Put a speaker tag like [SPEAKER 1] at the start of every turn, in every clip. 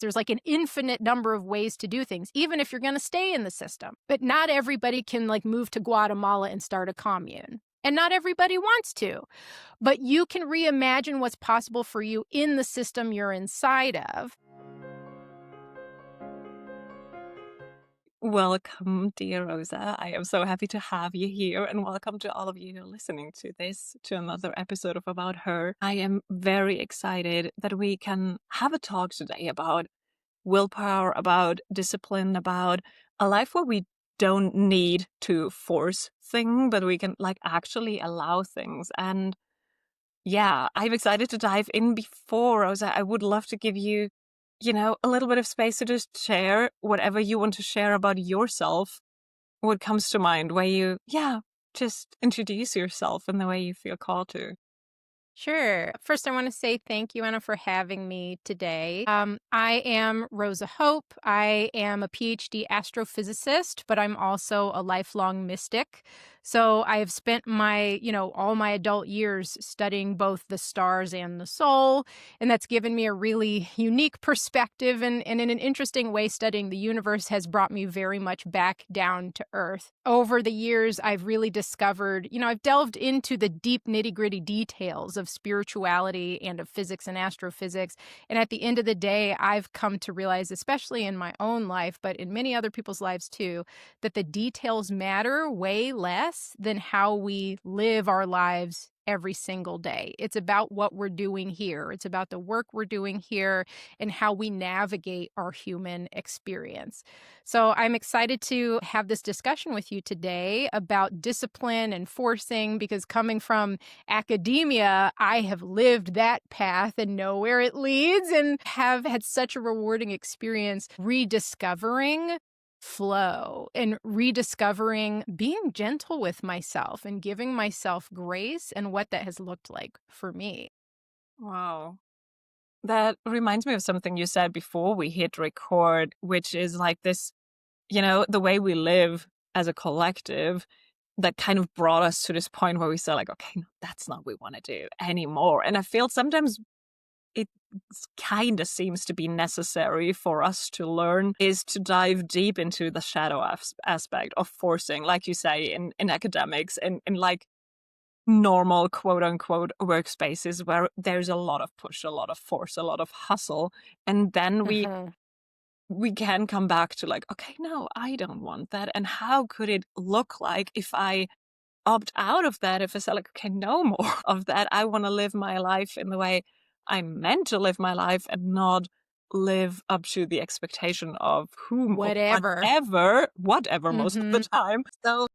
[SPEAKER 1] There's like an infinite number of ways to do things, even if you're going to stay in the system. But not everybody can like move to Guatemala and start a commune. And not everybody wants to. But you can reimagine what's possible for you in the system you're inside of.
[SPEAKER 2] Welcome, dear Rosa. I am so happy to have you here, and welcome to all of you listening to this, to another episode of About Her. I am very excited that we can have a talk today about willpower, about discipline, about a life where we don't need to force things, but we can like actually allow things. And yeah, I'm excited to dive in. Before, Rosa, I would love to give you a little bit of space to just share whatever you want to share about yourself, what comes to mind, where you, just introduce yourself in the way you feel called to.
[SPEAKER 1] Sure. First, I want to say thank you, Anna, for having me today. I am Rosa Hope. I am a PhD astrophysicist, but I'm also a lifelong mystic. So I have spent all my adult years studying both the stars and the soul. And that's given me a really unique perspective. And in an interesting way, studying the universe has brought me very much back down to earth. Over the years, I've really discovered, I've delved into the deep nitty-gritty details of spirituality and of physics and astrophysics. And at the end of the day, I've come to realize, especially in my own life, but in many other people's lives too, that the details matter way less than how we live our lives every single day. It's about what we're doing here. It's about the work we're doing here and how we navigate our human experience. So I'm excited to have this discussion with you today about discipline and forcing, because coming from academia, I have lived that path and know where it leads and have had such a rewarding experience rediscovering flow and rediscovering being gentle with myself and giving myself grace and what that has looked like for me.
[SPEAKER 2] Wow. That reminds me of something you said before we hit record, which is like this, the way we live as a collective that kind of brought us to this point where we said like, okay, no, that's not what we want to do anymore. And I feel sometimes it kind of seems to be necessary for us to learn is to dive deep into the shadow aspect of forcing, like you say, in academics and in like normal quote unquote workspaces where there's a lot of push, a lot of force, a lot of hustle. And then we can come back to like, okay, no, I don't want that. And how could it look like if I opt out of that, if I say like, okay, no more of that. I want to live my life in the way I'm meant to live my life and not live up to the expectation of whom or
[SPEAKER 1] Whatever.
[SPEAKER 2] whatever most of the time. So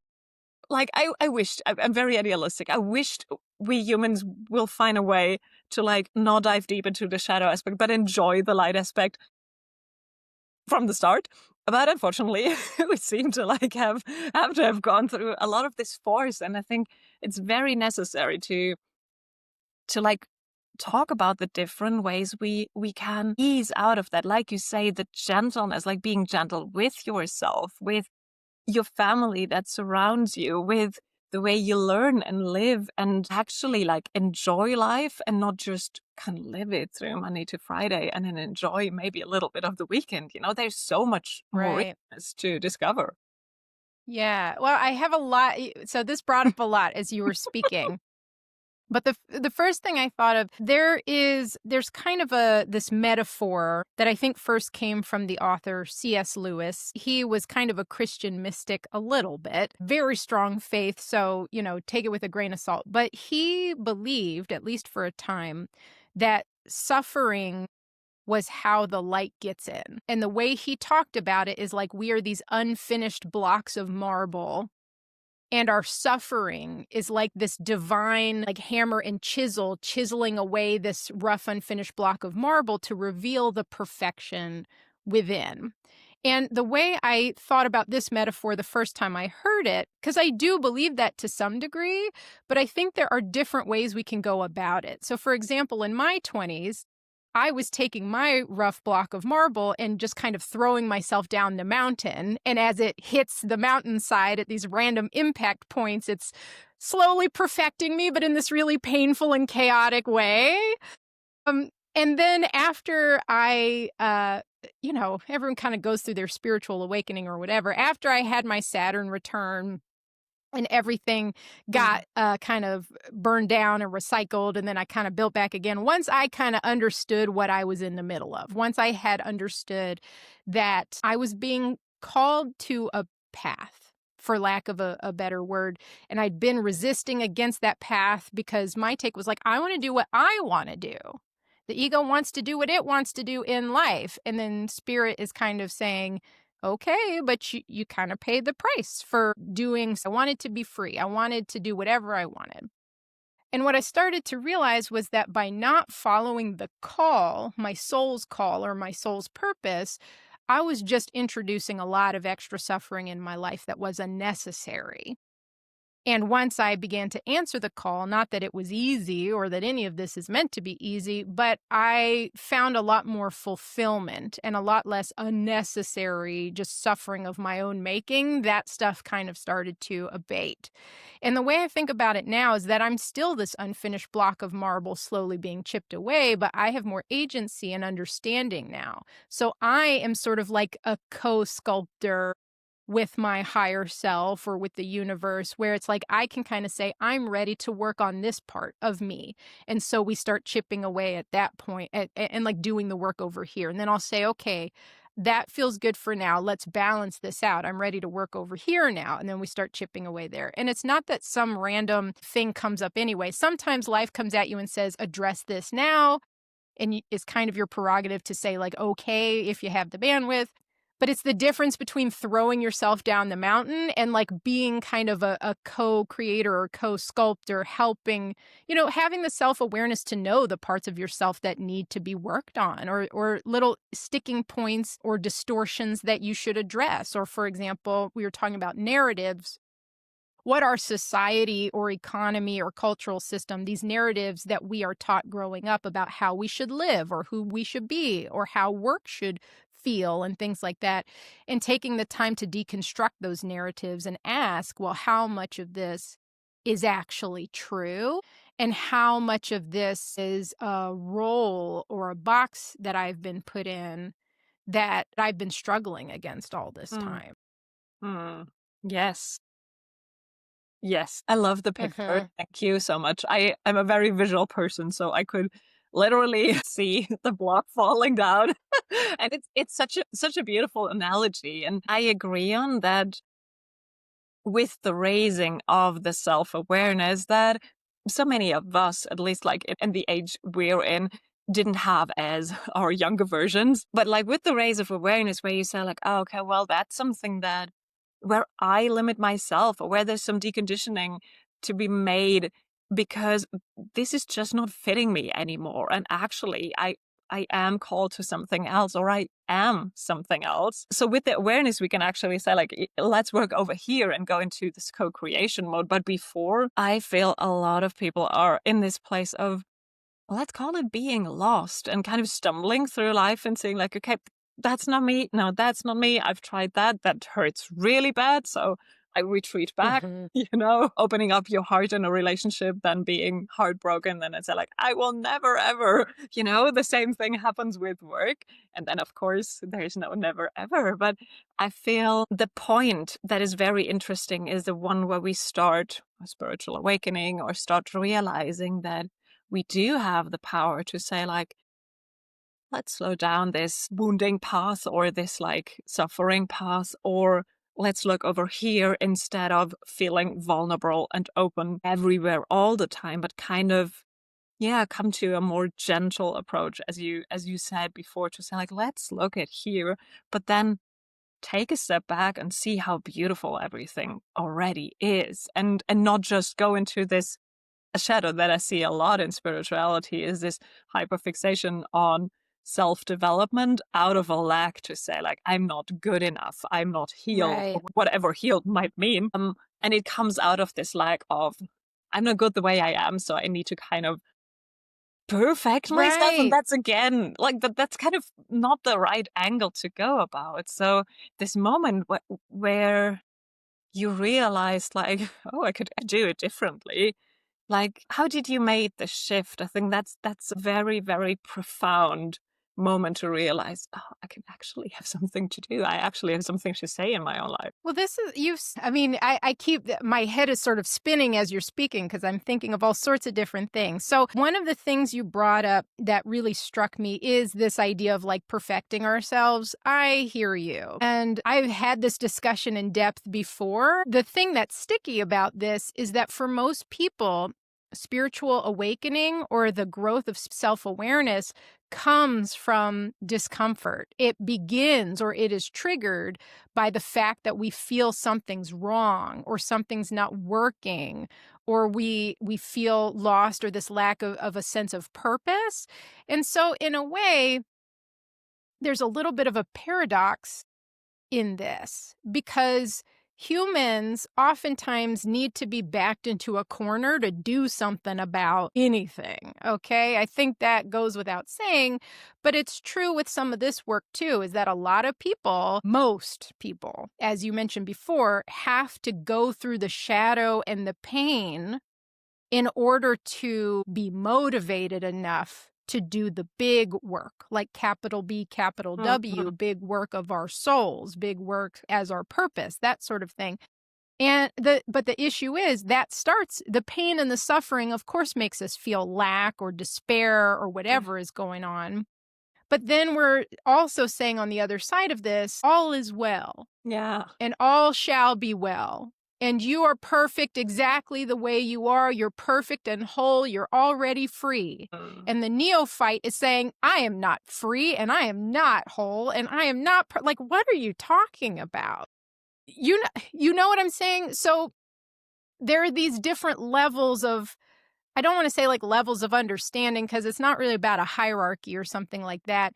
[SPEAKER 2] like, I wished, I'm very idealistic. I wished we humans will find a way to like not dive deep into the shadow aspect, but enjoy the light aspect from the start. But unfortunately, we seem to like have to have gone through a lot of this force. And I think it's very necessary to like talk about the different ways we can ease out of that. Like you say, the gentleness, like being gentle with yourself, with your family that surrounds you, with the way you learn and live and actually like enjoy life and not just kind of live it through Monday to Friday and then enjoy maybe a little bit of the weekend. There's so much more
[SPEAKER 1] Right.
[SPEAKER 2] richness to discover.
[SPEAKER 1] Yeah. Well, I have a lot. So this brought up a lot as you were speaking. But the first thing I thought of, there's kind of this metaphor that I think first came from the author C.S. Lewis. He was kind of a Christian mystic a little bit, very strong faith, so, take it with a grain of salt. But he believed, at least for a time, that suffering was how the light gets in. And the way he talked about it is like we are these unfinished blocks of marble. And our suffering is like this divine, like hammer and chisel, chiseling away this rough, unfinished block of marble to reveal the perfection within. And the way I thought about this metaphor the first time I heard it, because I do believe that to some degree, but I think there are different ways we can go about it. So, for example, in my 20s, I was taking my rough block of marble and just kind of throwing myself down the mountain. And as it hits the mountainside at these random impact points, it's slowly perfecting me, but in this really painful and chaotic way. And then after I everyone kind of goes through their spiritual awakening or whatever. After I had my Saturn return and everything
[SPEAKER 2] Mm.
[SPEAKER 1] got kind of burned down and recycled, and then I kind of built back again. Once I kind of understood what I was in the middle of, once I had understood that I was being called to a path, for lack of a better word, and I'd been resisting against that path because my take was like, I want to do what I want to do. The ego wants to do what it wants to do in life. And then spirit is kind of saying, okay, but you kind of paid the price for doing so. I wanted to be free. I wanted to do whatever I wanted. And what I started to realize was that by not following the call, my soul's call or my soul's purpose, I was just introducing a lot of extra suffering in my life that was unnecessary. And once I began to answer the call, not that it was easy or that any of this is meant to be easy, but I found a lot more fulfillment and a lot less unnecessary just suffering of my own making. That stuff kind of started to abate. And the way I think about it now is that I'm still this unfinished block of marble slowly being chipped away, but I have more agency and understanding now. So I am sort of like a co sculptor with my higher self or with the universe, where it's like I can kind of say, I'm ready to work on this part of me. And so we start chipping away at that point and like doing the work over here. And then I'll say, okay, that feels good for now. Let's balance this out. I'm ready to work over here now. And then we start chipping away there. And it's not that some random thing comes up anyway. Sometimes life comes at you and says, address this now. And it's kind of your prerogative to say, like, okay, if you have the bandwidth. But it's the difference between throwing yourself down the mountain and like being kind of a co-creator or co-sculptor, helping, having the self-awareness to know the parts of yourself that need to be worked on, or little sticking points or distortions that you should address. Or for example, we were talking about narratives. What our society or economy or cultural system, these narratives that we are taught growing up about how we should live or who we should be or how work should feel and things like that, and taking the time to deconstruct those narratives and ask, well, how much of this is actually true? And how much of this is a role or a box that I've been put in that I've been struggling against all this
[SPEAKER 2] Mm.
[SPEAKER 1] time?
[SPEAKER 2] Mm. Yes. Yes. I love the picture.
[SPEAKER 1] Mhm.
[SPEAKER 2] Thank you so much. I'm a very visual person, so I could literally see the block falling down. And it's such a beautiful analogy. And I agree on that with the raising of the self-awareness that so many of us, at least like in the age we're in, didn't have as our younger versions. But like with the raise of awareness where you say like, oh, okay, well, that's something that where I limit myself or where there's some deconditioning to be made because this is just not fitting me anymore. And actually, I am called to something else or I am something else. So with the awareness, we can actually say like, let's work over here and go into this co-creation mode. But before, I feel a lot of people are in this place of, let's call it being lost and kind of stumbling through life and saying like, okay, that's not me. No, that's not me. I've tried that. That hurts really bad. So I retreat back,
[SPEAKER 1] Mhm.
[SPEAKER 2] opening up your heart in a relationship, then being heartbroken. Then it's like, I will never, ever, the same thing happens with work. And then, of course, there's no never, ever. But I feel the point that is very interesting is the one where we start a spiritual awakening or start realizing that we do have the power to say like, let's slow down this wounding path or this like suffering path, or let's look over here instead of feeling vulnerable and open everywhere all the time, but kind of, yeah, come to a more gentle approach, as you said before, to say like, let's look at here, but then take a step back and see how beautiful everything already is, and not just go into this a shadow that I see a lot in spirituality is this hyperfixation on self-development out of a lack to say like I'm not good enough, I'm not healed, or
[SPEAKER 1] Right.
[SPEAKER 2] whatever healed might mean. And it comes out of this lack of I'm not good the way I am, so I need to kind of perfect myself. And
[SPEAKER 1] Right.
[SPEAKER 2] that's again like that's kind of not the right angle to go about. So this moment where you realize like, oh, I could do it differently. Like, how did you make the shift? I think that's very, very profound moment to realize, oh, I can actually have something to do. I actually have something to say in my own life.
[SPEAKER 1] Well, this is I mean, I keep my head is sort of spinning as you're speaking because I'm thinking of all sorts of different things. So, one of the things you brought up that really struck me is this idea of like perfecting ourselves. I hear you. And I've had this discussion in depth before. The thing that's sticky about this is that for most people, spiritual awakening or the growth of self awareness comes from discomfort. It begins or it is triggered by the fact that we feel something's wrong or something's not working or we feel lost or this lack of a sense of purpose. And so in a way, there's a little bit of a paradox in this because humans oftentimes need to be backed into a corner to do something about anything. Okay. I think that goes without saying, but it's true with some of this work too, is that a lot of people, most people, as you mentioned before, have to go through the shadow and the pain in order to be motivated enough to do the big work, like capital B, capital W,
[SPEAKER 2] Mhm.
[SPEAKER 1] big work of our souls, big work as our purpose, that sort of thing. But the issue is that starts the pain and the suffering, of course, makes us feel lack or despair or
[SPEAKER 2] Yeah.
[SPEAKER 1] whatever is going on. But then we're also saying on the other side of this, all is well
[SPEAKER 2] Yeah.
[SPEAKER 1] and all shall be well. And you are perfect exactly the way you are. You're perfect and whole. You're already free.
[SPEAKER 2] Mm.
[SPEAKER 1] And the neophyte is saying, I am not free and I am not whole and I am not like, what are you talking about? You know what I'm saying? So there are these different levels of, I don't want to say like levels of understanding because it's not really about a hierarchy or something like that.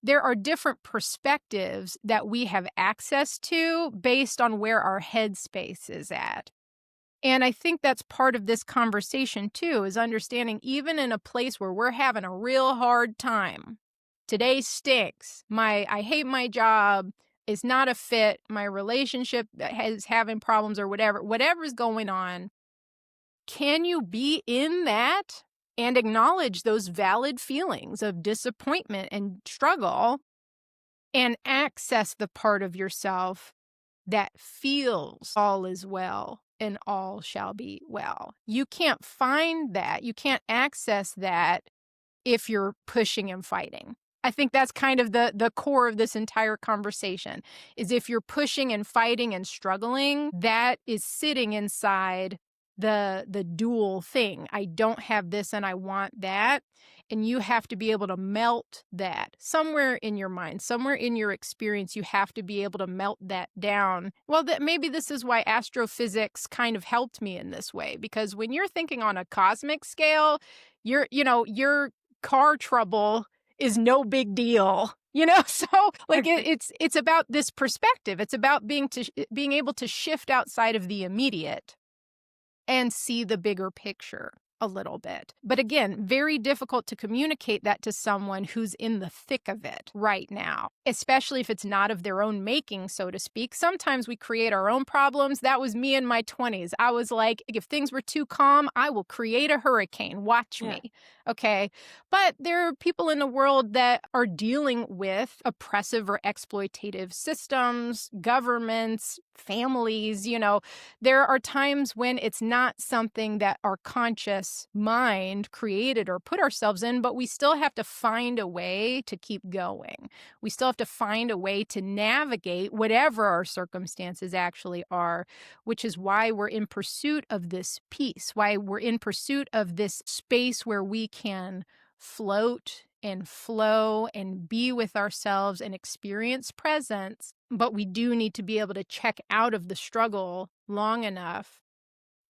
[SPEAKER 1] There are different perspectives that we have access to based on where our headspace is at. And I think that's part of this conversation too, is understanding even in a place where we're having a real hard time. Today stinks. I hate my job. It's not a fit. My relationship is having problems or whatever's going on. Can you be in that and acknowledge those valid feelings of disappointment and struggle and access the part of yourself that feels all is well and all shall be well? You can't find that. You can't access that if you're pushing and fighting. I think that's kind of the core of this entire conversation is if you're pushing and fighting and struggling, that is sitting inside the dual thing. I don't have this and I want that. And you have to be able to melt that somewhere in your mind, somewhere in your experience. You have to be able to melt that down. Well, maybe this is why astrophysics kind of helped me in this way, because when you're thinking on a cosmic scale, your car trouble is no big deal. So like it's about this perspective. It's about being able to shift outside of the immediate and see the bigger picture a little bit. But again, very difficult to communicate that to someone who's in the thick of it right now, especially if it's not of their own making, so to speak. Sometimes we create our own problems. That was me in my 20s. I was like, if things were too calm, I will create a hurricane. Watch
[SPEAKER 2] Yeah.
[SPEAKER 1] me. Okay. But there are people in the world that are dealing with oppressive or exploitative systems, governments, families. There are times when it's not something that our conscious mind created or put ourselves in, but we still have to find a way to keep going. We still have to find a way to navigate whatever our circumstances actually are, which is why we're in pursuit of this peace, why we're in pursuit of this space where we can float and flow and be with ourselves and experience presence. But we do need to be able to check out of the struggle long enough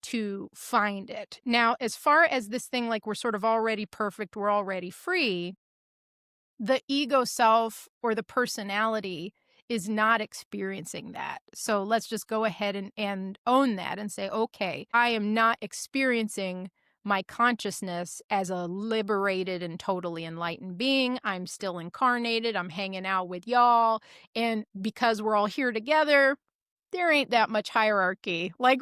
[SPEAKER 1] to find it. Now, as far as this thing, like we're sort of already perfect, we're already free, the ego self or the personality is not experiencing that. So let's just go ahead and own that and say, okay, I am not experiencing my consciousness as a liberated and totally enlightened being. I'm still incarnated. I'm hanging out with y'all. And because we're all here together, there ain't that much hierarchy. Like,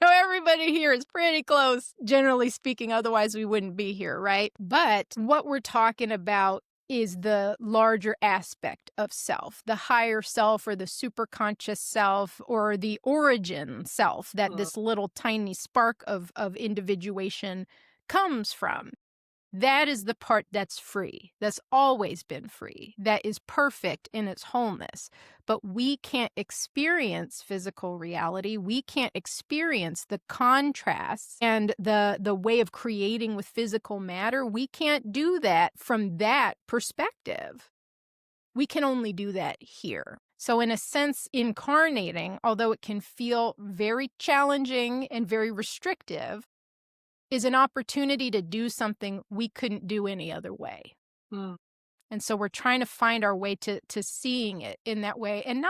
[SPEAKER 1] everybody here is pretty close, generally speaking. Otherwise, we wouldn't be here, right? But what we're talking about is the larger aspect of self, the higher self or the superconscious self or the origin self that
[SPEAKER 2] Mm.
[SPEAKER 1] this little tiny spark of individuation comes from. That is the part that's free, that's always been free, that is perfect in its wholeness. But we can't experience physical reality. We can't experience the contrasts and the way of creating with physical matter. We can't do that from that perspective. We can only do that here. So, in a sense, incarnating, although it can feel very challenging and very restrictive, is an opportunity to do something we couldn't do any other way.
[SPEAKER 2] Mm.
[SPEAKER 1] And so we're trying to find our way to seeing it in that way, and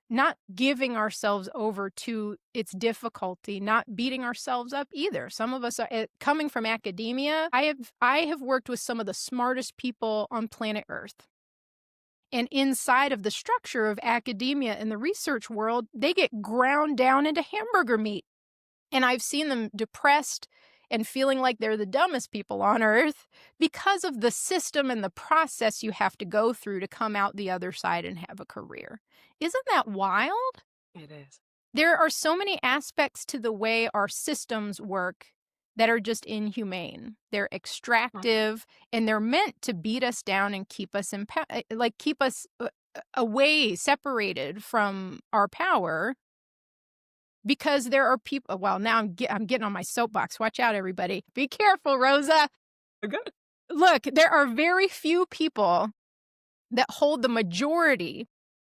[SPEAKER 1] not giving ourselves over to its difficulty, not beating ourselves up either. Some of us are coming from academia. I have worked with some of the smartest people on planet Earth. And inside of the structure of academia in the research world, they get ground down into hamburger meat. And I've seen them depressed and feeling like they're the dumbest people on earth because of the system and the process you have to go through to come out the other side and have a career. Isn't that wild?
[SPEAKER 2] It is.
[SPEAKER 1] There are so many aspects to the way our systems work that are just inhumane. They're
[SPEAKER 2] Mm.
[SPEAKER 1] extractive and they're meant to beat us down and keep us like keep us away, separated from our power, because there are people. Well, now I'm getting on my soapbox. Watch out, everybody. Be careful, Rosa.
[SPEAKER 2] Good.
[SPEAKER 1] Look, there are very few people that hold the majority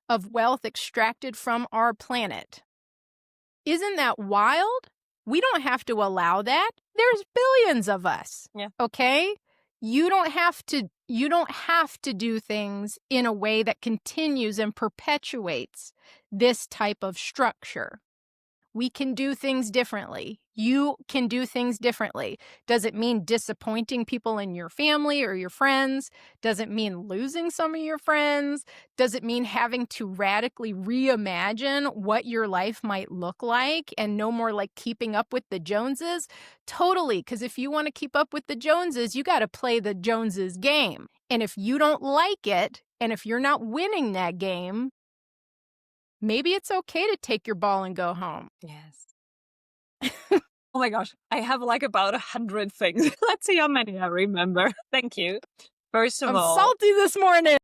[SPEAKER 1] of wealth extracted from our planet. Isn't that wild? We don't have to allow that. There's billions of us.
[SPEAKER 2] Yeah.
[SPEAKER 1] Okay? You don't have to do things in a way that continues and perpetuates this type of structure. We can do things differently. You can do things differently. Does it mean disappointing people in your family or your friends? Does it mean losing some of your friends? Does it mean having to radically reimagine what your life might look like and no more like keeping up with the Joneses? Totally, because if you want to keep up with the Joneses, you got to play the Joneses game. And if you don't like it, and if you're not winning that game, maybe it's okay to take your ball and go home.
[SPEAKER 2] Yes. Oh my gosh, I have like about 100 things. Let's see how many I remember. Thank you. First of
[SPEAKER 1] I'm
[SPEAKER 2] all,
[SPEAKER 1] salty this morning.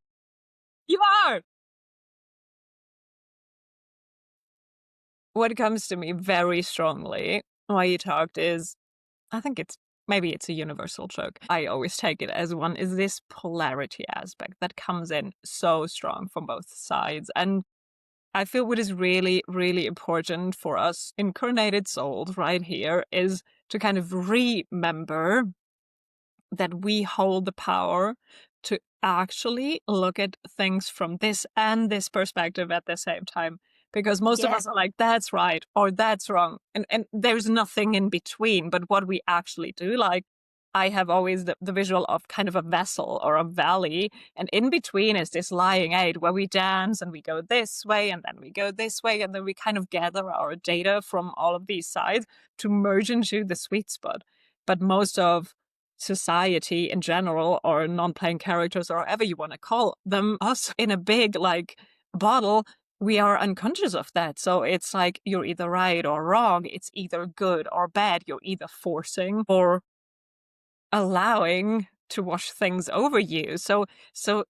[SPEAKER 2] you are. What comes to me very strongly while you talked is, I think maybe it's a universal joke. I always take it as one, is this polarity aspect that comes in so strong from both sides. And I feel what is really, really important for us incarnated souls right here is to kind of remember that we hold the power to actually look at things from this and this perspective at the same time. Because most of
[SPEAKER 1] Yes.
[SPEAKER 2] us are like, that's right or that's wrong. And there's nothing in between. But what we actually do, like, I have always the visual of kind of a vessel or a valley. And in between is this lying aid where we dance and we go this way and then we go this way. And then we kind of gather our data from all of these sides to merge into the sweet spot. But most of society in general, or non-playing characters, or however you want to call them, us in a big like bottle, we are unconscious of that. So it's like you're either right or wrong. It's either good or bad. You're either forcing or allowing to wash things over you. So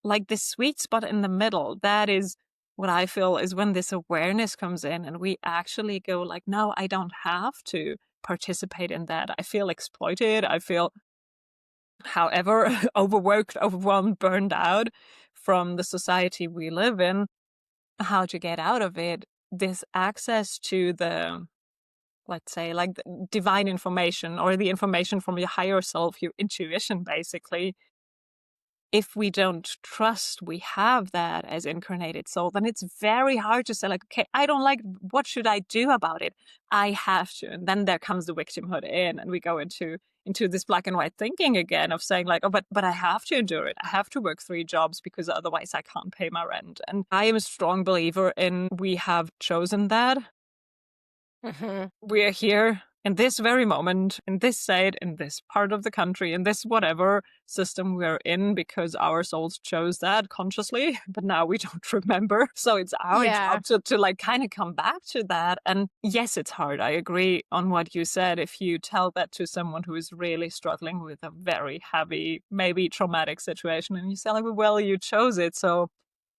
[SPEAKER 2] like this sweet spot in the middle, that is what I feel is when this awareness comes in and we actually go like, no, I don't have to participate in that. I feel exploited. I feel however overworked, overwhelmed, burned out from the society we live in. How to get out of it, this access to the, let's say, like the divine information or the information from your higher self, your intuition, basically. If we don't trust we have that as incarnated soul, then it's very hard to say, like, okay, I don't like, what should I do about it? I have to. And then there comes the victimhood in, and we go into this black and white thinking again of saying like, oh, but I have to endure it. I have to work 3 jobs because otherwise I can't pay my rent. And I am a strong believer in we have chosen that.
[SPEAKER 1] Hmm.
[SPEAKER 2] We're here in this very moment, in this state, in this part of the country, in this whatever system we're in, because our souls chose that consciously, but now we don't remember. So it's our
[SPEAKER 1] Yeah,
[SPEAKER 2] job to like kind of come back to that. And yes, it's hard. I agree on what you said. If you tell that to someone who is really struggling with a very heavy, maybe traumatic situation, and you say, like, well, you chose it. So,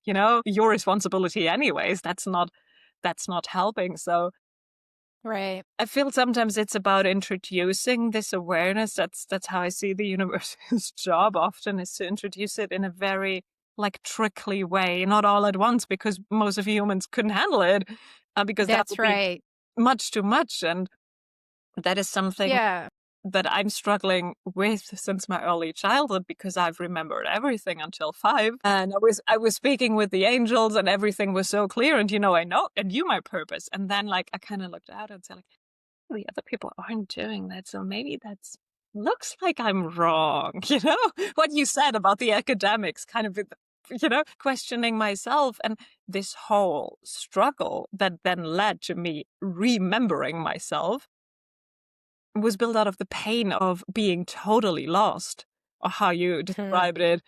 [SPEAKER 2] your responsibility anyways. That's not helping. So
[SPEAKER 1] right.
[SPEAKER 2] I feel sometimes it's about introducing this awareness. That's how I see the universe's job often, is to introduce it in a very like trickly way, not all at once, because most of humans couldn't handle it, because that
[SPEAKER 1] That's
[SPEAKER 2] would be
[SPEAKER 1] right.
[SPEAKER 2] much too much. And that is something
[SPEAKER 1] Yeah.
[SPEAKER 2] that I'm struggling with since my early childhood, because I've remembered everything until 5. And I was speaking with the angels and everything was so clear, and I knew my purpose. And then like I kind of looked out and said like, the other people aren't doing that, so maybe that's looks like I'm wrong. What you said about the academics, kind of, questioning myself, and this whole struggle that then led to me remembering myself was built out of the pain of being totally lost, or how you
[SPEAKER 1] Hmm.
[SPEAKER 2] described it,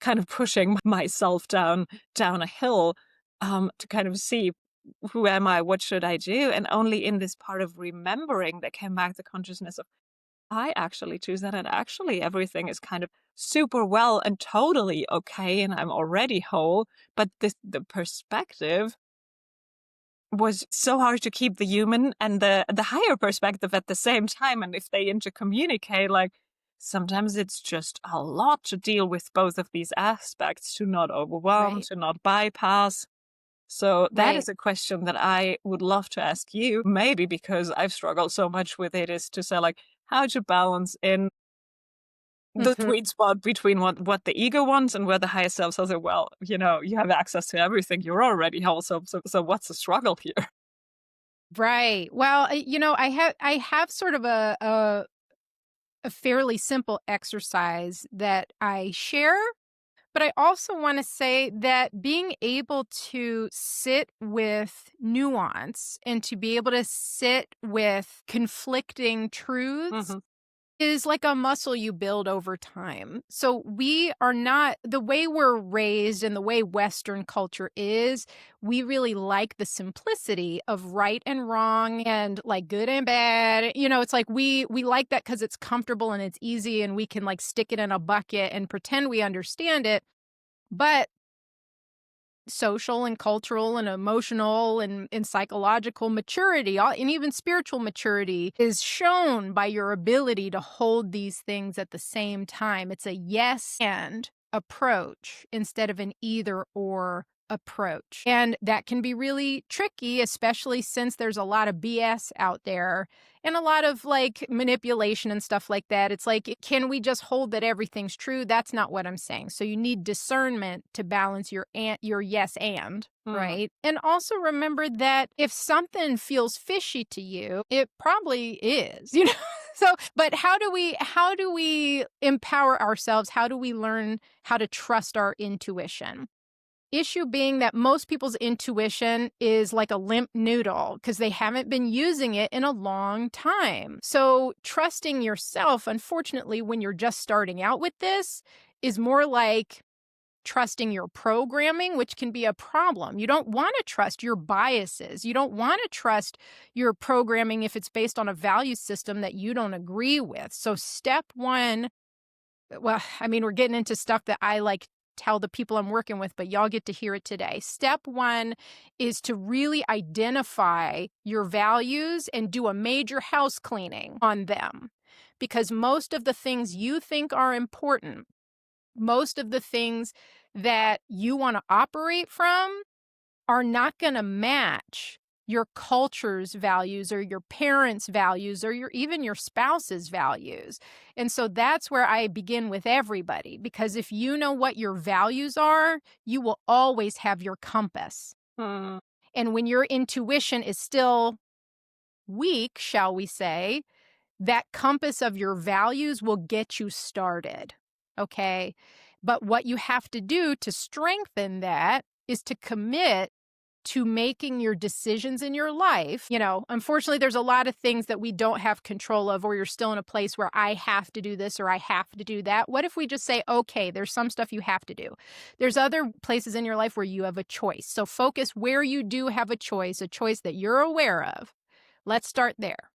[SPEAKER 2] kind of pushing myself down a hill, to kind of see, who am I? What should I do? And only in this part of remembering that came back the consciousness of, I actually choose that, and actually everything is kind of super well and totally okay, and I'm already whole. But the perspective was so hard to keep, the human and the higher perspective at the same time. And if they intercommunicate, like, sometimes it's just a lot to deal with both of these aspects, to not overwhelm,
[SPEAKER 1] Right.
[SPEAKER 2] to not bypass. So that
[SPEAKER 1] Right.
[SPEAKER 2] is a question that I would love to ask you, maybe because I've struggled so much with it, is to say like how to balance in the
[SPEAKER 1] Hmm.
[SPEAKER 2] sweet spot between what the ego wants and where the higher self says, well, you have access to everything. You're already whole. So what's the struggle here?
[SPEAKER 1] Right. Well, I have sort of a fairly simple exercise that I share, but I also want to say that being able to sit with nuance and to be able to sit with conflicting truths
[SPEAKER 2] Hmm.
[SPEAKER 1] is like a muscle you build over time. So we are not the way we're raised and the way Western culture is, we really like the simplicity of right and wrong and like good and bad. It's like we like that because it's comfortable and it's easy and we can like stick it in a bucket and pretend we understand it. But social and cultural and emotional and psychological maturity and even spiritual maturity is shown by your ability to hold these things at the same time. It's a yes and approach instead of an either or approach. And that can be really tricky, especially since there's a lot of BS out there and a lot of like manipulation and stuff like that. It's like, can we just hold that everything's true? That's not what I'm saying. So you need discernment to balance your yes and,
[SPEAKER 2] Hmm.
[SPEAKER 1] right? And also remember that if something feels fishy to you, it probably is, you know. So, but how do we empower ourselves? How do we learn how to trust our intuition? Issue being that most people's intuition is like a limp noodle because they haven't been using it in a long time. So, trusting yourself, unfortunately, when you're just starting out with this, is more like trusting your programming, which can be a problem. You don't want to trust your biases. You don't want to trust your programming if it's based on a value system that you don't agree with. So, step one, well, I mean, we're getting into stuff that I like tell the people I'm working with, but y'all get to hear it today. Step one is to really identify your values and do a major house cleaning on them. Because most of the things you think are important, most of the things that you want to operate from are not going to match your culture's values or your parents' values or even your spouse's values. And so that's where I begin with everybody, because if you know what your values are, you will always have your compass.
[SPEAKER 2] Hmm.
[SPEAKER 1] And when your intuition is still weak, shall we say, that compass of your values will get you started. Okay. But what you have to do to strengthen that is to commit to making your decisions in your life. Unfortunately, there's a lot of things that we don't have control of, or you're still in a place where I have to do this or I have to do that. What if we just say, okay, there's some stuff you have to do. There's other places in your life where you have a choice. So focus where you do have a choice that you're aware of. Let's start there.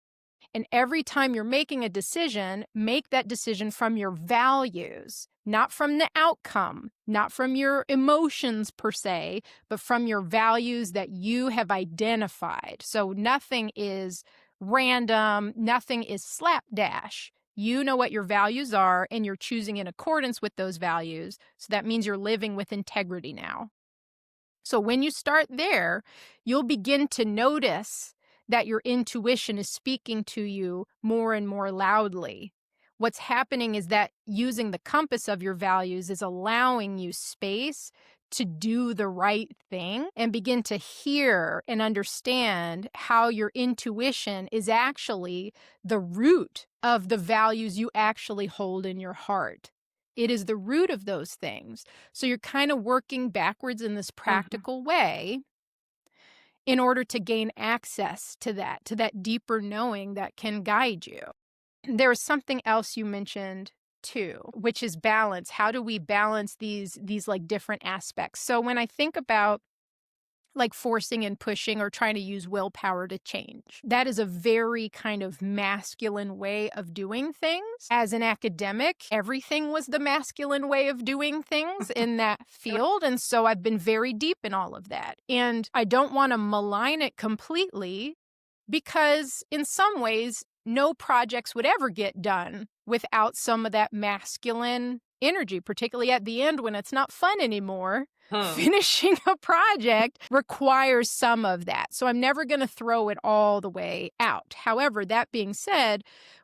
[SPEAKER 1] And every time you're making a decision, make that decision from your values, not from the outcome, not from your emotions per se, but from your values that you have identified. So nothing is random, nothing is slapdash. You know what your values are, and you're choosing in accordance with those values. So that means you're living with integrity now. So when you start there, you'll begin to notice that your intuition is speaking to you more and more loudly. What's happening is that using the compass of your values is allowing you space to do the right thing and begin to hear and understand how your intuition is actually the root of the values you actually hold in your heart. It is the root of those things. So you're kind of working backwards in this practical way in order to gain access to that deeper knowing that can guide you. There was something else you mentioned too, which is balance. How do we balance these like different aspects? So when I think about like forcing and pushing or trying to use willpower to change, that is a very kind of masculine way of doing things. As an academic, everything was the masculine way of doing things in that field. And so I've been very deep in all of that. And I don't want to malign it completely because in some ways, no projects would ever get done without some of that masculine energy, particularly at the end when it's not fun anymore. Finishing a project requires some of that. So I'm never going to throw it all the way out. However, that being said,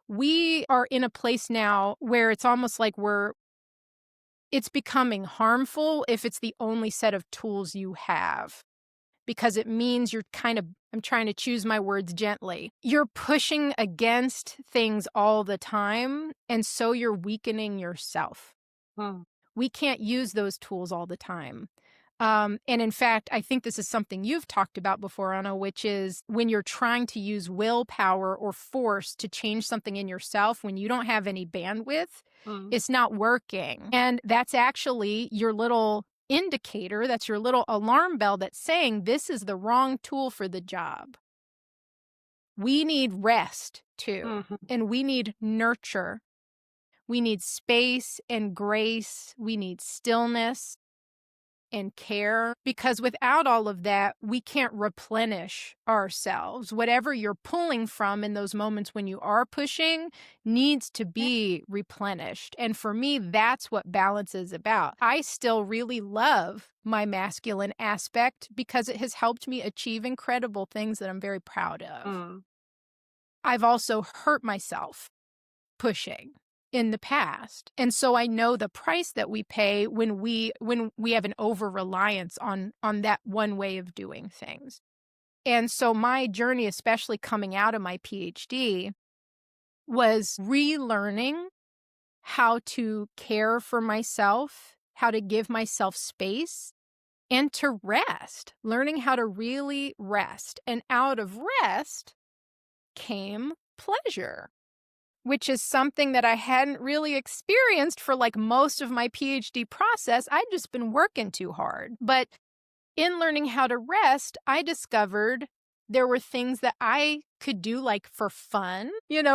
[SPEAKER 1] we are in a place now where it's almost like it's becoming harmful if it's the only set of tools you have. Because it means you're I'm trying to choose my words gently. You're pushing against things all the time, and so you're weakening yourself. We can't use those tools all the time. And in fact, I think this is something you've talked about before, Anna, which is when you're trying to use willpower or force to change something in yourself, when you don't have any bandwidth, it's not working. And that's actually your little indicator, that's your little alarm bell that's saying this is the wrong tool for the job. We need rest too, and we need nurture. We need space and grace. We need stillness and care, because without all of that, we can't replenish ourselves. Whatever you're pulling from in those moments when you are pushing needs to be replenished. And for me, that's what balance is about. I still really love my masculine aspect because it has helped me achieve incredible things that I'm very proud of. I've also hurt myself pushing in the past. And so I know the price that we pay when we have an over-reliance on that one way of doing things. And so my journey, especially coming out of my PhD, was relearning how to care for myself, how to give myself space, and to rest, learning how to really rest. And out of rest came pleasure, which is something that I hadn't really experienced for like most of my PhD process. I'd just been working too hard. But in learning how to rest, I discovered there were things that I could do like for fun,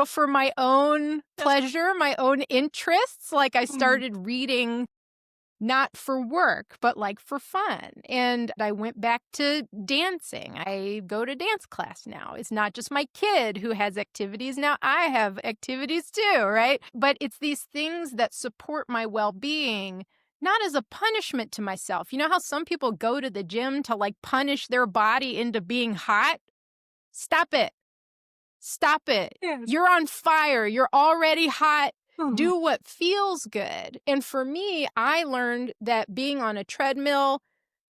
[SPEAKER 1] for my own pleasure, my own interests. Like I started reading not for work, but like for fun. And I went back to dancing. I go to dance class now. It's not just my kid who has activities. Now I have activities too, right? But it's these things that support my well-being, not as a punishment to myself. You know how some people go to the gym to like punish their body into being hot? Stop it. Stop it.
[SPEAKER 2] Yes.
[SPEAKER 1] You're on fire. You're already hot. Do what feels good. And for me, I learned that being on a treadmill,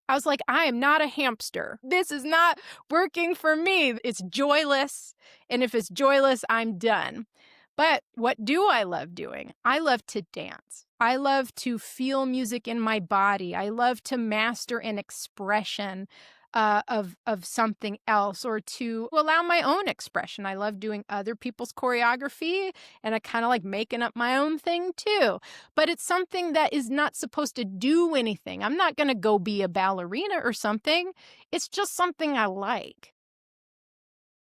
[SPEAKER 1] I was like, I am not a hamster. This is not working for me. It's joyless. And if it's joyless, I'm done. But what do I love doing? I love to dance. I love to feel music in my body. I love to master an expression. of something else, or to allow my own expression. I love doing other people's choreography, and I kind of like making up my own thing too. But it's something that is not supposed to do anything. I'm not going to go be a ballerina or something. It's just something I like.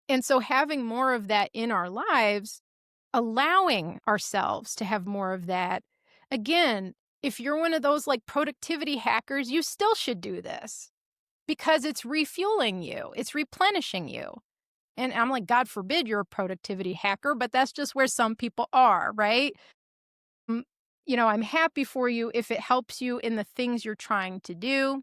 [SPEAKER 1] And so having more of that in our lives, allowing ourselves to have more of that. Again, if you're one of those like productivity hackers, you still should do this because it's refueling you, it's replenishing you. And I'm like, God forbid you're a productivity hacker, but that's just where some people are, right? Mm, I'm happy for you if it helps you in the things you're trying to do.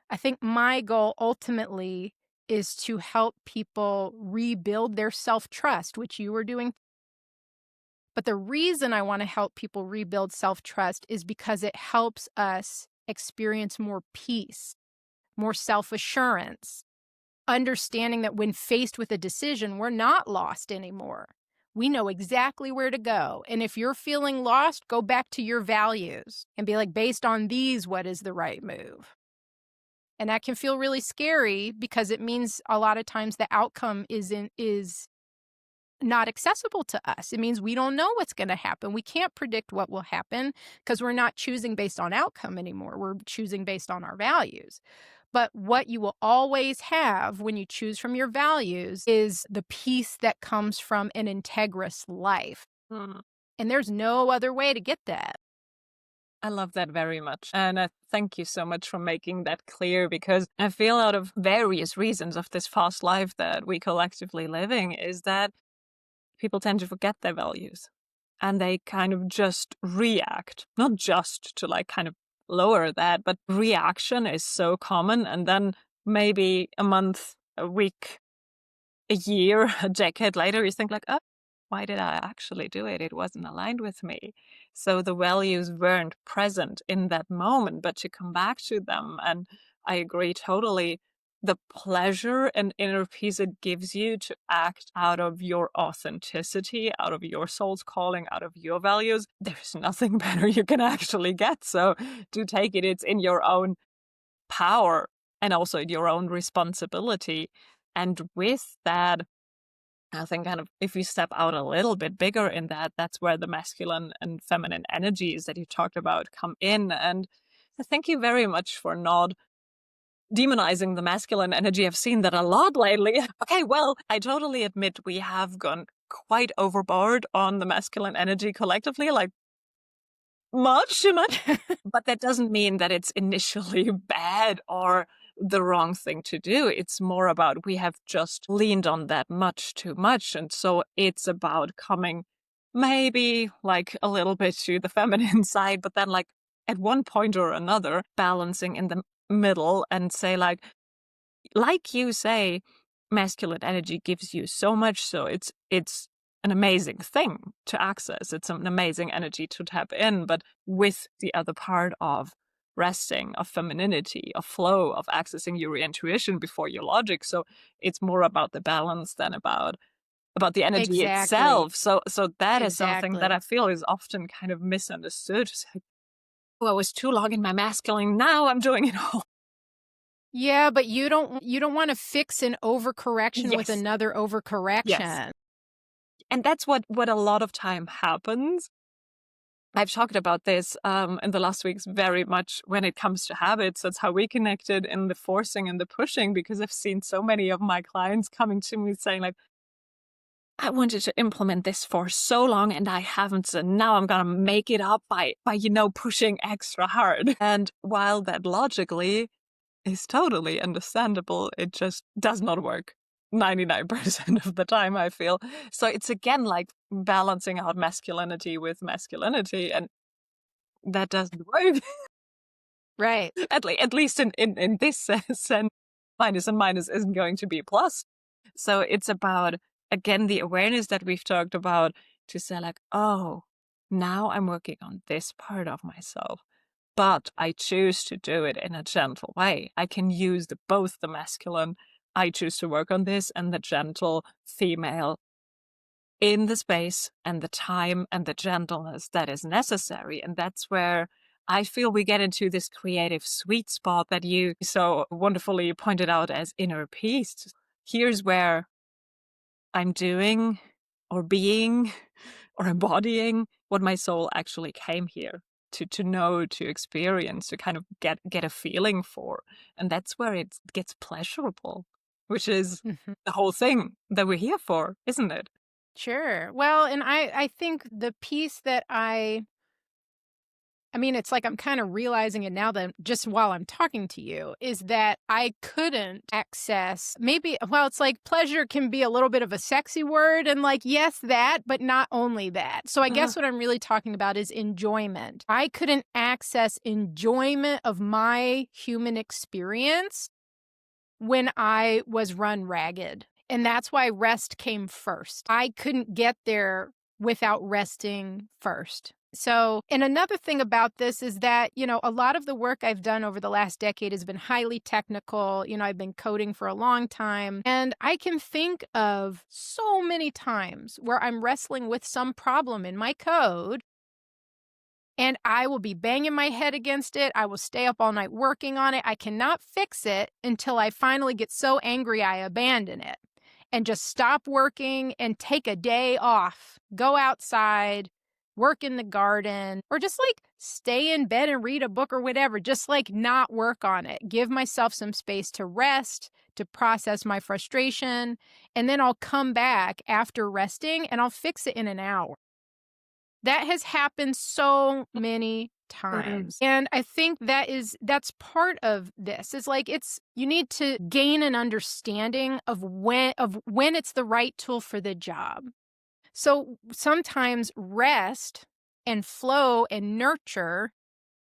[SPEAKER 1] I think my goal ultimately is to help people rebuild their self trust, which you were doing. But the reason I want to help people rebuild self trust is because it helps us experience more peace, more self assurance, understanding that when faced with a decision, we're not lost anymore. We know exactly where to go. And if you're feeling lost, go back to your values and be like, based on these, what is the right move? And that can feel really scary because it means a lot of times the outcome is not accessible to us. It means we don't know what's going to happen. We can't predict what will happen because we're not choosing based on outcome anymore. We're choosing based on our values. But what you will always have when you choose from your values is the peace that comes from an integrous life.
[SPEAKER 2] Mm.
[SPEAKER 1] And there's no other way to get that.
[SPEAKER 2] I love that very much. And I thank you so much for making that clear, because I feel out of various reasons of this fast life that we collectively living is that people tend to forget their values and they kind of just react, not just to like kind of lower that, but reaction is so common. And then maybe a month, a week, a year, a decade later, you think like, oh, why did I actually do it? It wasn't aligned with me. So the values weren't present in that moment, but to come back to them. And I agree totally. The pleasure and inner peace it gives you to act out of your authenticity, out of your soul's calling, out of your values, there's nothing better you can actually get. So to take it, it's in your own power and also your own responsibility. And with that, I think kind of if you step out a little bit bigger in that, that's where the masculine and feminine energies that you talked about come in. And thank you very much for not demonizing the masculine energy. I've seen that a lot lately. Okay, well, I totally admit we have gone quite overboard on the masculine energy collectively, like much too much. But that doesn't mean that it's initially bad or the wrong thing to do. It's more about we have just leaned on that much too much. And so it's about coming maybe like a little bit to the feminine side, but then like at one point or another, balancing in the middle and say like you say, masculine energy gives you so much. So it's an amazing thing to access. It's an amazing energy to tap in, but with the other part of resting, of femininity, of flow, of accessing your intuition before your logic. So it's more about the balance than about the energy
[SPEAKER 1] Exactly.
[SPEAKER 2] itself. So that is something that
[SPEAKER 1] Exactly.
[SPEAKER 2] I feel is often kind of misunderstood. It's like, oh, I was too long in my masculine. Now I'm doing it all.
[SPEAKER 1] Yeah, but you don't want to fix an overcorrection with
[SPEAKER 2] Yes.
[SPEAKER 1] another
[SPEAKER 2] Yes.
[SPEAKER 1] overcorrection.
[SPEAKER 2] And that's what a lot of time happens. I've talked about this in the last weeks very much when it comes to habits. That's how we connected in the forcing and the pushing, because I've seen so many of my clients coming to me saying like, I wanted to implement this for so long and I haven't. So now I'm going to make it up by pushing extra hard. And while that logically is totally understandable, it just does not work 99% of the time, I feel. So it's again like balancing out masculinity with masculinity, and that doesn't work.
[SPEAKER 1] Right.
[SPEAKER 2] At least in this sense, minus and minus isn't going to be plus. So it's about, again, the awareness that we've talked about, to say like, oh, now I'm working on this part of myself, but I choose to do it in a gentle way. I can use both the masculine, I choose to work on this, and the gentle female in the space and the time and the gentleness that is necessary. And that's where I feel we get into this creative sweet spot that you so wonderfully pointed out as inner peace. Here's where I'm doing or being or embodying what my soul actually came here to know, to experience, to kind of get a feeling for. And that's where it gets pleasurable, which is
[SPEAKER 1] Mhm.
[SPEAKER 2] the whole thing that we're here for, isn't it?
[SPEAKER 1] Sure. Well, and I think the piece that I mean, it's like I'm kind of realizing it now that just while I'm talking to you is that I couldn't access maybe, well, it's like pleasure can be a little bit of a sexy word and like, yes, that, but not only that. So I
[SPEAKER 2] Uh,
[SPEAKER 1] guess what I'm really talking about is enjoyment. I couldn't access enjoyment of my human experience when I was run ragged. And that's why rest came first. I couldn't get there without resting first. So, and another thing about this is that, a lot of the work I've done over the last decade has been highly technical. I've been coding for a long time, and I can think of so many times where I'm wrestling with some problem in my code and I will be banging my head against it. I will stay up all night working on it. I cannot fix it until I finally get so angry I abandon it and just stop working and take a day off. Go outside, work in the garden, or just like stay in bed and read a book or whatever. Just like not work on it. Give myself some space to rest, to process my frustration. And then I'll come back after resting and I'll fix it in an hour. That has happened so many
[SPEAKER 2] mm,
[SPEAKER 1] times. And I think that's part of this. It's like you need to gain an understanding of when it's the right tool for the job. So sometimes rest and flow and nurture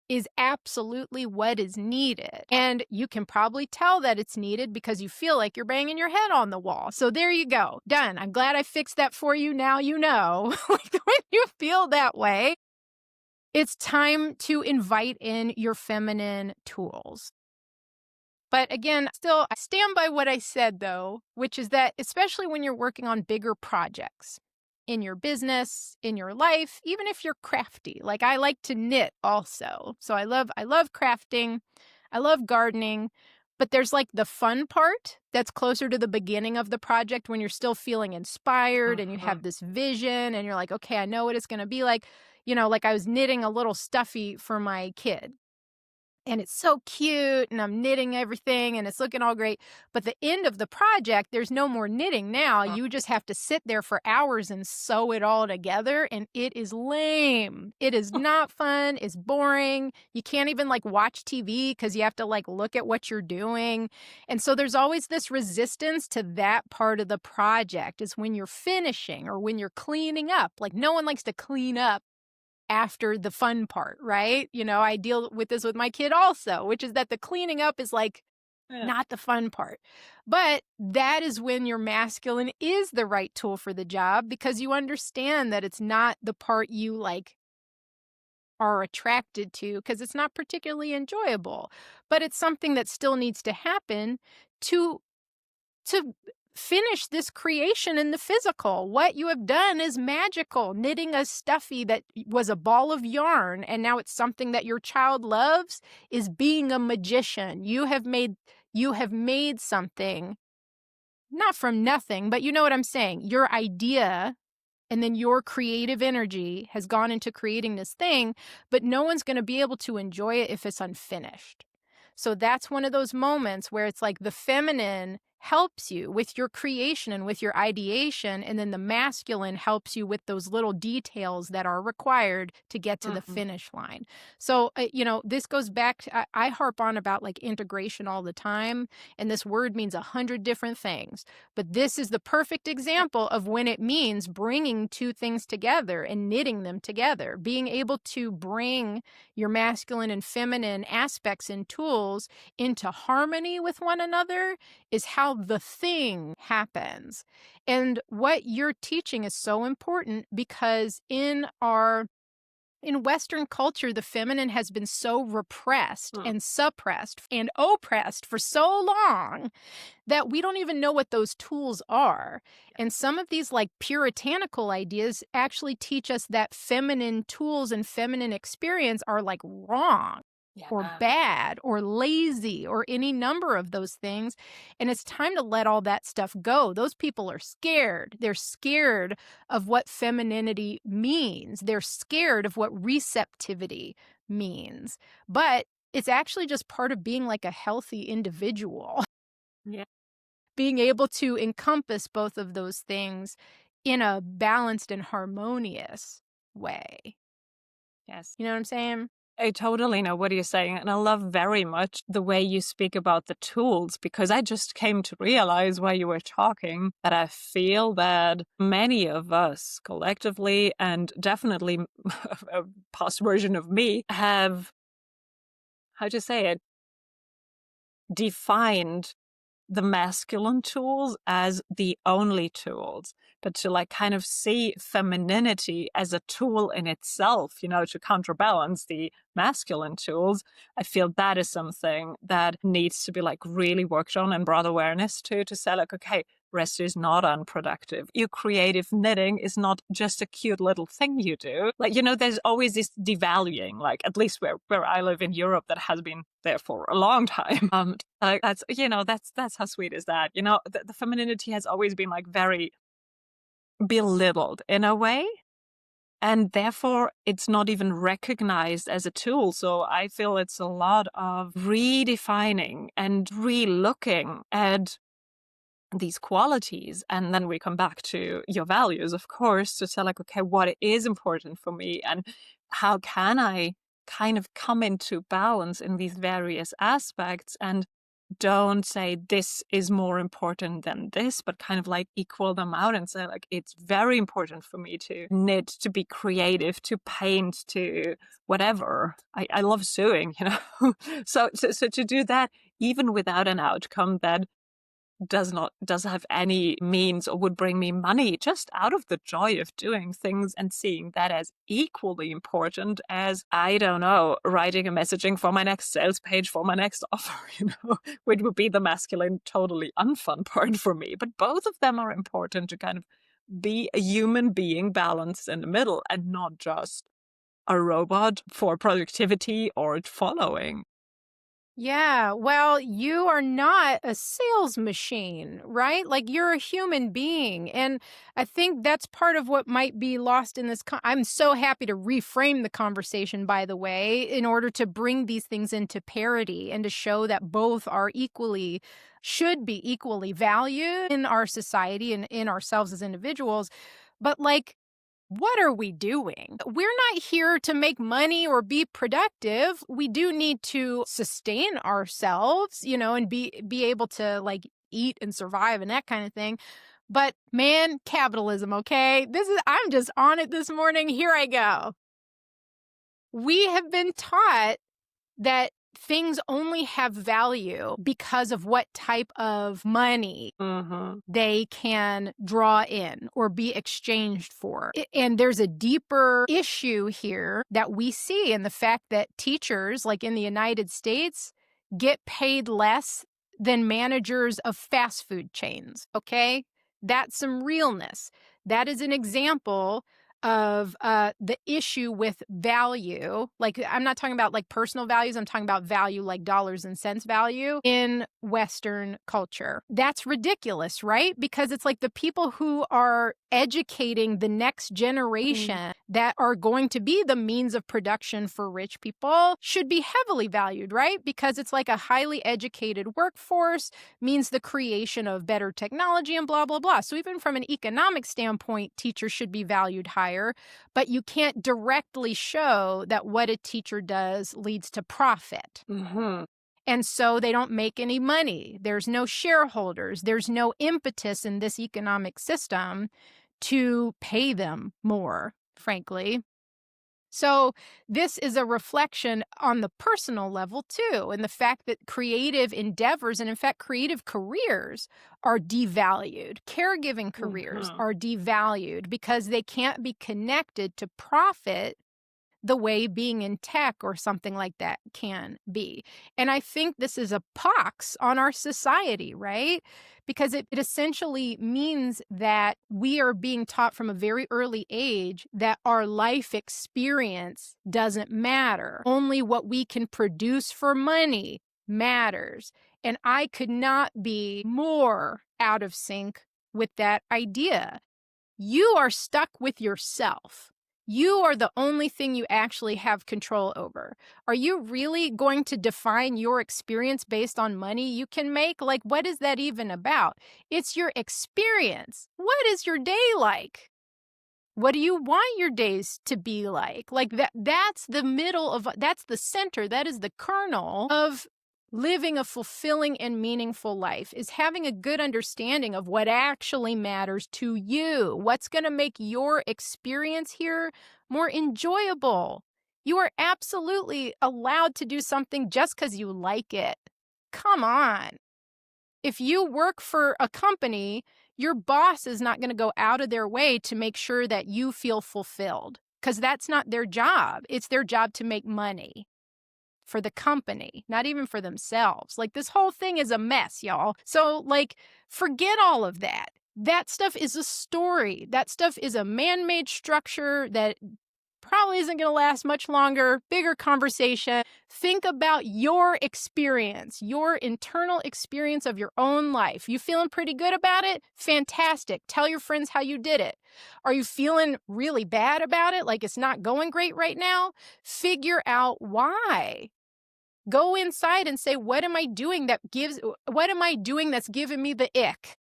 [SPEAKER 1] is absolutely what is needed. And you can probably tell that it's needed because you feel like you're banging your head on the wall. So there you go. Done. I'm glad I fixed that for you. Now you know. Like when you feel that way, it's time to invite in your feminine tools. But again, still, I stand by what I said though, which is that especially when you're working on bigger projects in your business, in your life, even if you're crafty. Like I like to knit also. So I love crafting. I love gardening, but there's like the fun part that's closer to the beginning of the project when you're still feeling inspired and you
[SPEAKER 2] mhm.
[SPEAKER 1] have this vision and you're like, okay, I know what it's going to be like. Like I was knitting a little stuffy for my kid and it's so cute and I'm knitting everything and it's looking all great. But the end of the project, there's no more knitting now. You just have to sit there for hours and sew it all together and it is lame. It is not fun. It's boring. You can't even like watch TV because you have to like look at what you're doing. And so there's always this resistance to that part of the project is when you're finishing or when you're cleaning up. Like no one likes to clean up after the fun part, right? I deal with this with my kid also, which is that the cleaning up is like
[SPEAKER 2] Yeah.
[SPEAKER 1] not the fun part. But that is when your masculine is the right tool for the job because you understand that it's not the part you like are attracted to because it's not particularly enjoyable, but it's something that still needs to happen to to finish this creation in the physical. What you have done is magical. Knitting a stuffy that was a ball of yarn and now it's something that your child loves is being a magician. You have made something not from nothing, but you know what I'm saying. Your idea and then your creative energy has gone into creating this thing, but no one's going to be able to enjoy it if it's unfinished. So that's one of those moments where it's like the feminine helps you with your creation and with your ideation, and then the masculine helps you with those little details that are required to get to the
[SPEAKER 2] Mhm.
[SPEAKER 1] finish line. So, this goes back to, I harp on about like integration all the time, and this word means 100 different things. But this is the perfect example of when it means bringing two things together and knitting them together, being able to bring your masculine and feminine aspects and tools into harmony with one another is how the thing happens. And what you're teaching is so important because in our In Western culture, the feminine has been so repressed
[SPEAKER 2] Hmm.
[SPEAKER 1] and suppressed and oppressed for so long that we don't even know what those tools are. And some of these like puritanical ideas actually teach us that feminine tools and feminine experience are like wrong or
[SPEAKER 2] Yeah.
[SPEAKER 1] bad or lazy or any number of those things. And it's time to let all that stuff go. Those people are scared. They're scared of what femininity means. They're scared of what receptivity means. But it's actually just part of being like a healthy individual.
[SPEAKER 2] Yeah.
[SPEAKER 1] Being able to encompass both of those things in a balanced and harmonious way.
[SPEAKER 2] Yes.
[SPEAKER 1] You know what I'm saying?
[SPEAKER 2] I totally know what you're saying. And I love very much the way you speak about the tools because I just came to realize while you were talking that I feel that many of us collectively, and definitely a past version of me, have, how to say it, defined the masculine tools as the only tools, but to like kind of see femininity as a tool in itself, to counterbalance the masculine tools. I feel that is something that needs to be like really worked on and brought awareness to say like, okay, rest is not unproductive. Your creative knitting is not just a cute little thing you do. Like, there's always this devaluing, like at least where I live in Europe, that has been there for a long time. Like that's how sweet is that? The femininity has always been like very belittled in a way. And therefore, it's not even recognized as a tool. So I feel it's a lot of redefining and re-looking at these qualities. And then we come back to your values, of course, to say like, okay, what is important for me and how can I kind of come into balance in these various aspects and don't say this is more important than this, but kind of like equal them out and say like, it's very important for me to knit, to be creative, to paint, to whatever. I love sewing, so to do that, even without an outcome that does have any means or would bring me money, just out of the joy of doing things and seeing that as equally important as, I don't know, writing a messaging for my next sales page for my next offer, which would be the masculine, totally unfun part for me. But both of them are important to kind of be a human being balanced in the middle and not just a robot for productivity or following.
[SPEAKER 1] Yeah, well, you are not a sales machine, right? Like you're a human being. And I think that's part of what might be lost in this. I'm so happy to reframe the conversation, by the way, in order to bring these things into parity and to show that both are equally, should be equally valued in our society and in ourselves as individuals. But like, what are we doing? We're not here to make money or be productive. We do need to sustain ourselves, and be able to like eat and survive and that kind of thing. But man, capitalism, okay? I'm just on it this morning. Here I go. We have been taught that things only have value because of what type of money
[SPEAKER 2] Mm-hmm.
[SPEAKER 1] they can draw in or be exchanged for. And there's a deeper issue here that we see in the fact that teachers, like in the United States, get paid less than managers of fast food chains. Okay? That's some realness. That is an example of the issue with value. Like, I'm not talking about like personal values, I'm talking about value like dollars and cents value in Western culture. That's ridiculous, right? Because it's like the people who are educating the next generation that are going to be the means of production for rich people should be heavily valued, right? Because it's like a highly educated workforce means the creation of better technology and blah, blah, blah. So even from an economic standpoint, teachers should be valued higher, but you can't directly show that what a teacher does leads to profit.
[SPEAKER 2] Mm-hmm.
[SPEAKER 1] And so they don't make any money. There's no shareholders. There's no impetus in this economic system to pay them more, frankly. So this is a reflection on the personal level too, and the fact that creative endeavors and in fact creative careers are devalued. Caregiving careers
[SPEAKER 2] Mm-hmm.
[SPEAKER 1] are devalued because they can't be connected to profit the way being in tech or something like that can be. And I think this is a pox on our society, right? Because it essentially means that we are being taught from a very early age that our life experience doesn't matter. Only what we can produce for money matters. And I could not be more out of sync with that idea. You are stuck with yourself. You are the only thing you actually have control over. Are you really going to define your experience based on money you can make? Like, what is that even about? It's your experience. What is your day like? What do you want your days to be like? Like that's the middle of that's the center, that is the kernel of living a fulfilling and meaningful life, is having a good understanding of what actually matters to you. What's going to make your experience here more enjoyable? You are absolutely allowed to do something just because you like it. Come on. If you work for a company, your boss is not going to go out of their way to make sure that you feel fulfilled, because that's not their job. It's their job to make money for the company, not even for themselves. Like, this whole thing is a mess, y'all. So, like, forget all of that. That stuff is a story. That stuff is a man-made structure that probably isn't going to last much longer. Bigger conversation. Think about your experience, your internal experience of your own life. You feeling pretty good about it? Fantastic. Tell your friends how you did it. Are you feeling really bad about it? Like it's not going great right now? Figure out why. Go inside and say, what am I doing that's giving me the ick?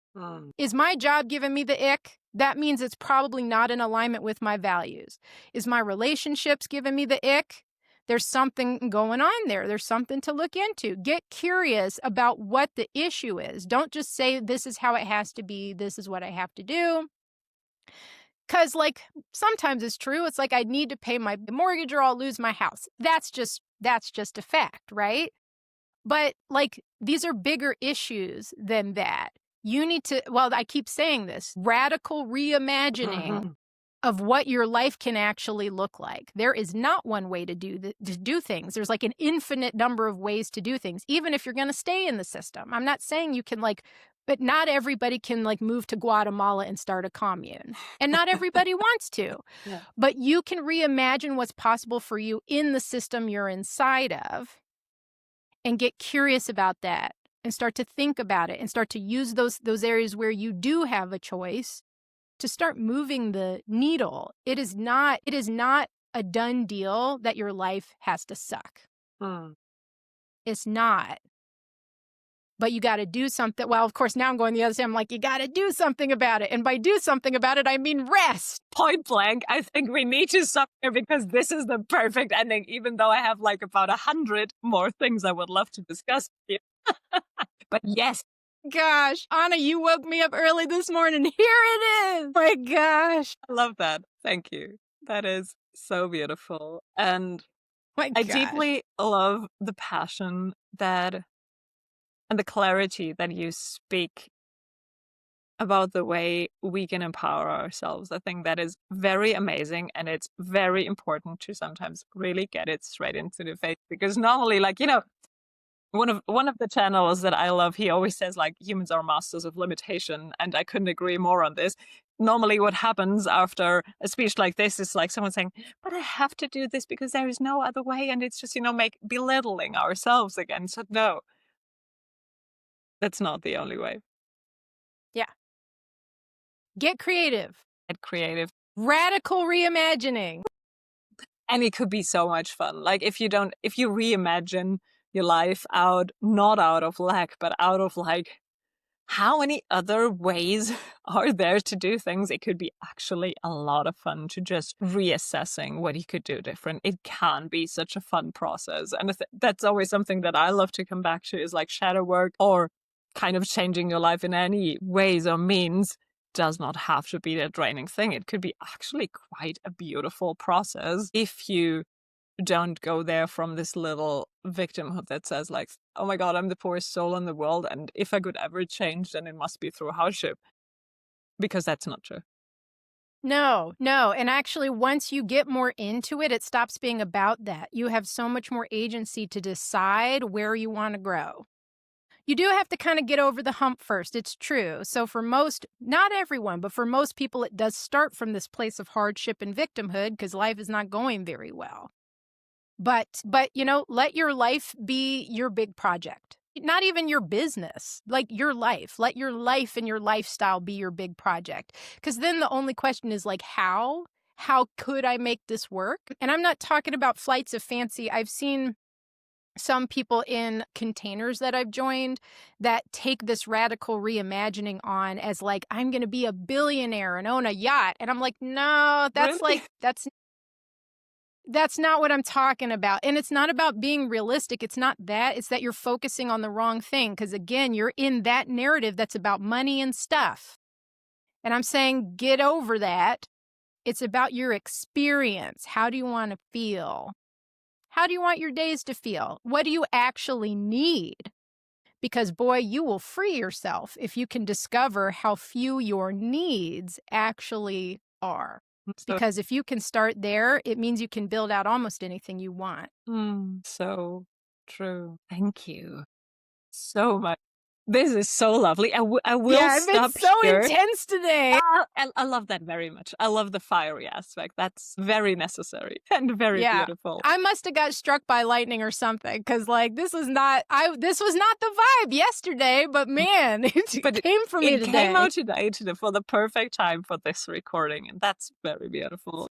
[SPEAKER 1] Is my job giving me the ick? That means it's probably not in alignment with my values. Is my relationships giving me the ick? There's something going on there. There's something to look into. Get curious about what the issue is. Don't just say, this is how it has to be. This is what I have to do. Because, like, sometimes it's true. It's like I need to pay my mortgage or I'll lose my house. That's just a fact, right? But, like, these are bigger issues than that. You need to, well, I keep saying this, radical reimagining of what your life can actually look like. There is not one way to do things. There's like an infinite number of ways to do things, even if you're going to stay in the system. I'm not saying you can, like, but not everybody can, like, move to Guatemala and start a commune. And not everybody wants to.
[SPEAKER 2] Yeah.
[SPEAKER 1] But you can reimagine what's possible for you in the system you're inside of and get curious about that and start to think about it and start to use those areas where you do have a choice to start moving the needle. It is not a done deal that your life has to suck. It's not. But you got to do something. Well, of course, now I'm going the other side. I'm like, you got to do something about it. And by do something about it, I mean rest.
[SPEAKER 2] Point blank, I think we need to stop here because this is the perfect ending, even though I have like about 100 more things I would love to discuss with you. But yes.
[SPEAKER 1] Gosh, Anna, you woke me up early this morning. Here it is. My gosh.
[SPEAKER 2] I love that. Thank you. That is so beautiful. And
[SPEAKER 1] My
[SPEAKER 2] I
[SPEAKER 1] gosh.
[SPEAKER 2] deeply love the passion and the clarity that you speak about the way we can empower ourselves. I think that is very amazing, and it's very important to sometimes really get it straight into the face, because normally, like, you know, one of the channels that I love, he always says, like, humans are masters of limitation, and I couldn't agree more on this. Normally what happens after a speech like this is like someone saying, but I have to do this because there is no other way, and it's just, you know, belittling ourselves again. So no, that's not the only way.
[SPEAKER 1] Yeah. Get creative.
[SPEAKER 2] Get creative.
[SPEAKER 1] Radical reimagining.
[SPEAKER 2] And it could be so much fun. Like if you reimagine your life not out of lack, but out of like, how many other ways are there to do things? It could be actually a lot of fun to just reassessing what you could do different. It can be such a fun process. And that's always something that I love to come back to, is like shadow work or kind of changing your life in any ways or means does not have to be a draining thing. It could be actually quite a beautiful process if you don't go there from this little victimhood that says like, oh my God, I'm the poorest soul in the world, and if I could ever change, then it must be through hardship. Because that's not true.
[SPEAKER 1] No, no, and actually, once you get more into it, it stops being about that. You have so much more agency to decide where you wanna grow. You do have to kinda get over the hump first, it's true. So for most not everyone, but for most people, it does start from this place of hardship and victimhood because life is not going very well. But, let your life be your big project. Not even your business, like your life. Let your life and your lifestyle be your big project. Because then the only question is like, how? How could I make this work? And I'm not talking about flights of fancy. I've seen some people in containers that I've joined that take this radical reimagining on as like, I'm going to be a billionaire and own a yacht. And I'm like, no,
[SPEAKER 2] Really?
[SPEAKER 1] that's not what I'm talking about. And it's not about being realistic. It's not that. It's that you're focusing on the wrong thing. Because again, you're in that narrative that's about money and stuff. And I'm saying, get over that. It's about your experience. How do you want to feel? How do you want your days to feel? What do you actually need? Because, boy, you will free yourself if you can discover how few your needs actually are.
[SPEAKER 2] So,
[SPEAKER 1] Because if you can start there, it means you can build out almost anything you want.
[SPEAKER 2] so true. Thank you so much. This is so lovely. I will
[SPEAKER 1] Yeah, I've been
[SPEAKER 2] stop
[SPEAKER 1] so
[SPEAKER 2] here.
[SPEAKER 1] intense today.
[SPEAKER 2] I love that very much. I love the fiery aspect. That's very necessary and very
[SPEAKER 1] Yeah.
[SPEAKER 2] beautiful.
[SPEAKER 1] I must have got struck by lightning or something because, like, this was not the vibe yesterday, but man, it
[SPEAKER 2] But
[SPEAKER 1] came for me
[SPEAKER 2] it came
[SPEAKER 1] today.
[SPEAKER 2] out today for the perfect time for this recording, and that's very beautiful.